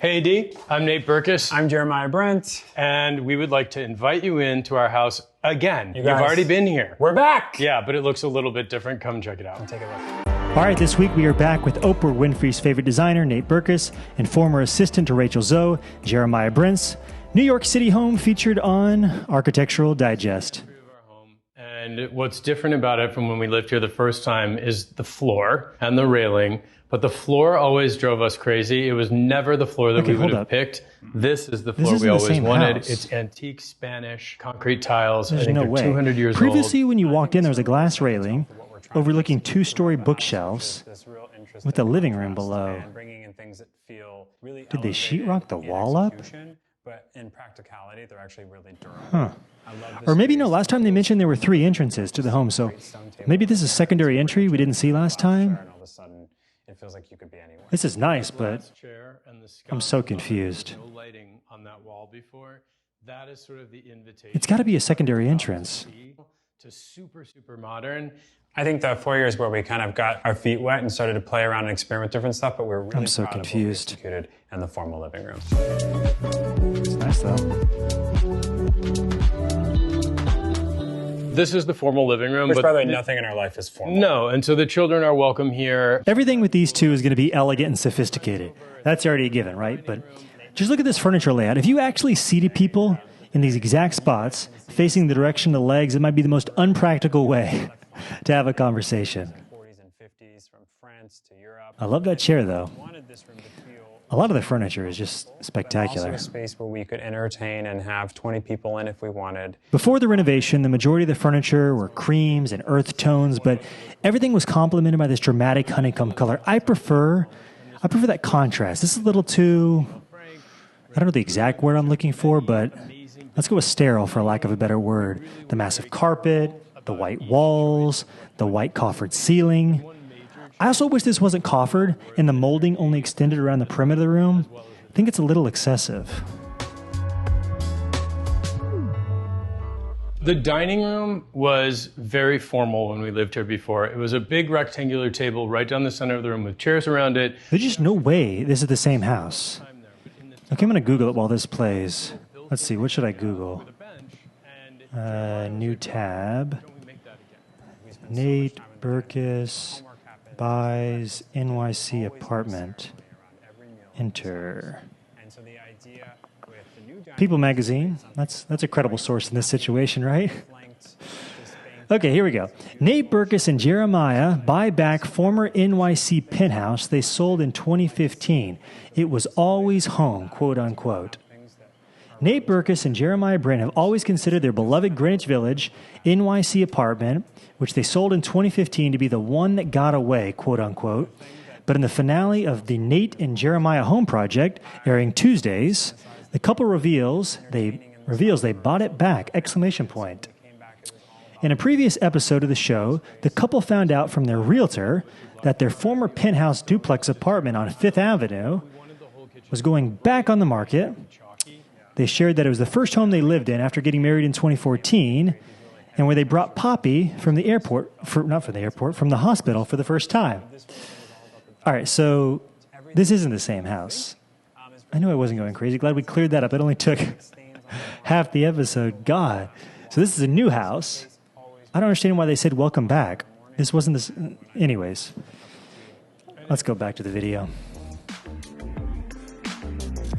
Hey D, I'm Nate Berkus. I'm Jeremiah Brent. And we would like to invite you into our house again. You've already been here. We're back! Yeah, but it looks a little bit different. Come check it out. Take a look. All right, this week we are back with Oprah Winfrey's favorite designer, Nate Berkus, and former assistant to Rachel Zoe, Jeremiah Brent's New York City home featured on Architectural Digest. And what's different about it from when we lived here the first time is the floor and the railing. But the floor always drove us crazy. It was never the floor that we would have picked. This is the floor we always wanted. House. It's antique Spanish concrete tiles. There's I think no they're way. 200 years Previously, old. when you walked in, there was a glass railing overlooking two-story bookshelves with a living room below. Did they sheetrock the wall up? But in practicality, they're actually really durable. Huh. Or maybe, no, last time they mentioned there were 3 entrances to the home, so maybe this is a secondary entry we didn't see last time? It feels like you could be anywhere. This is nice, but I'm so confused. It's got to be a secondary entrance. To super modern. I think the 4 years where we kind of got our feet wet and started to play around and experiment with different stuff, but we're really I'm so proud confused. of what we executed in the formal living room. It's nice, though. This is the formal living room. Which, but by the way, nothing in our life is formal. No, and so the children are welcome here. Everything with these two is going to be elegant and sophisticated. That's already a given, right? But just look at this furniture layout. If you actually seated people in these exact spots, facing the direction of the legs, it might be the most unpractical way to have a conversation. I love that chair, though. A lot of the furniture is just spectacular. Also a space where we could entertain and have 20 people in if we wanted. Before the renovation, the majority of the furniture were creams and earth tones, but everything was complemented by this dramatic honeycomb color. I prefer that contrast. This is a little too, I don't know the exact word I'm looking for, but let's go with sterile for lack of a better word. The massive carpet, the white walls, the white coffered ceiling. I also wish this wasn't coffered and the molding only extended around the perimeter of the room. I think it's a little excessive. The dining room was very formal when we lived here before. It was a big rectangular table right down the center of the room with chairs around it. There's just no way this is the same house. Okay, I'm going to Google it while this plays. Let's see, what should I Google? New tab. Nate Berkus buys NYC apartment. Enter. People magazine. That's a credible source in this situation, right? Okay, here we go. Nate Berkus and Jeremiah buy back former NYC Penthouse they sold in 2015. It was always home, quote unquote. Nate Berkus and Jeremiah Brent have always considered their beloved Greenwich Village NYC apartment, which they sold in 2015, to be the one that got away, quote unquote. But in the finale of the Nate and Jeremiah Home Project, airing Tuesdays, the couple reveals they bought it back, exclamation point. In a previous episode of the show, the couple found out from their realtor that their former penthouse duplex apartment on 5th Avenue was going back on the market. They shared that it was the first home they lived in after getting married in 2014, and where they brought Poppy from the from the hospital for the first time. All right, so this isn't the same house. I knew I wasn't going crazy. Glad we cleared that up. It only took half the episode. God. So this is a new house. I don't understand why they said welcome back. This wasn't this. Anyways, let's go back to the video.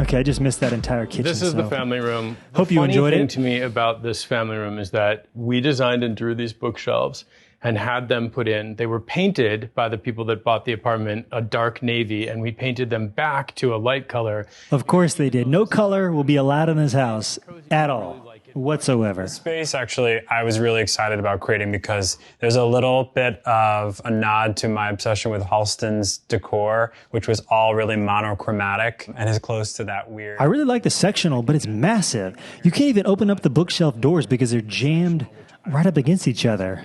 Okay, I just missed that entire kitchen. This is the family room. Hope you enjoyed it. The funny thing to me about this family room is that we designed and drew these bookshelves and had them put in. They were painted by the people that bought the apartment a dark navy, and we painted them back to a light color. Of course they did. No color will be allowed in this house at all, whatsoever. The space, actually, I was really excited about creating because there's a little bit of a nod to my obsession with Halston's decor, which was all really monochromatic and is close to that weird. I really like the sectional, but it's massive. You can't even open up the bookshelf doors because they're jammed right up against each other.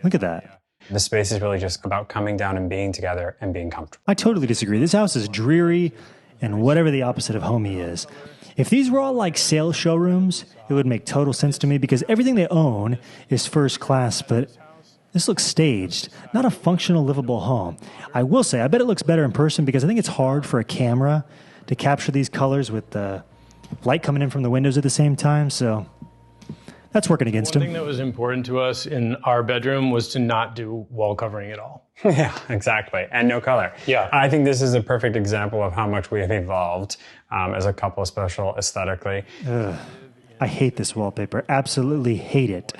Look at that. The space is really just about coming down and being together and being comfortable. I totally disagree. This house is dreary and whatever the opposite of homey is. If these were all like sales showrooms, it would make total sense to me because everything they own is first class, but this looks staged, not a functional, livable home. I will say, I bet it looks better in person because I think it's hard for a camera to capture these colors with the light coming in from the windows at the same time. So that's working against him. One thing that was important to us in our bedroom was to not do wall covering at all. Yeah, exactly. And no color. Yeah. I think this is a perfect example of how much we have evolved as a couple, especially aesthetically. Ugh, I hate this wallpaper. Absolutely hate it.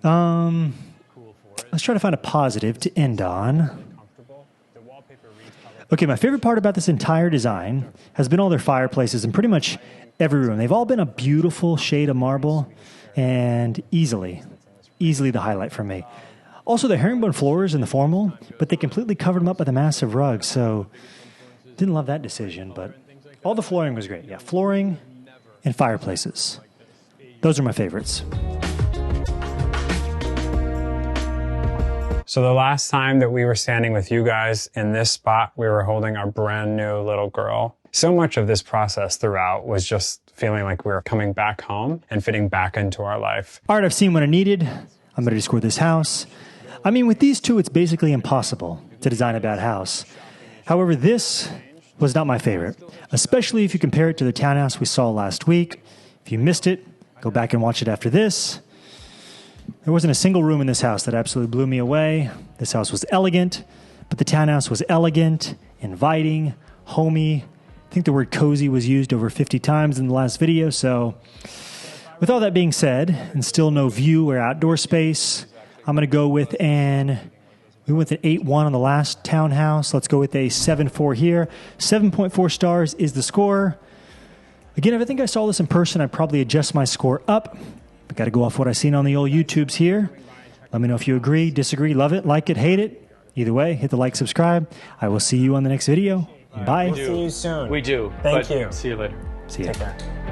Let's try to find a positive to end on. Okay, my favorite part about this entire design has been all their fireplaces in pretty much every room. They've all been a beautiful shade of marble and easily the highlight for me. Also, the herringbone floors in the formal, but they completely covered them up with a massive rug, so didn't love that decision, but all the flooring was great. Yeah, flooring and fireplaces. Those are my favorites. So the last time that we were standing with you guys in this spot, we were holding our brand new little girl. So much of this process throughout was just feeling like we were coming back home and fitting back into our life. All right, I've seen what I needed. I'm ready to score this house. I mean, with these two, it's basically impossible to design a bad house. However, this was not my favorite, especially if you compare it to the townhouse we saw last week. If you missed it, go back and watch it after this. There wasn't a single room in this house that absolutely blew me away. This house was elegant, but the townhouse was elegant, inviting, homey. I think the word cozy was used over 50 times in the last video. So with all that being said, and still no view or outdoor space, I'm going to go with we went with an 8.1 on the last townhouse. Let's go with a 7.4 here. 7.4 stars is the score. Again, if I think I saw this in person, I'd probably adjust my score up. I got to go off what I've seen on the old YouTubes here. Let me know if you agree, disagree, love it, like it, hate it. Either way, hit the like, subscribe. I will see you on the next video. Bye. We'll see you soon. We do. Thank you. See you later. See you. Take care.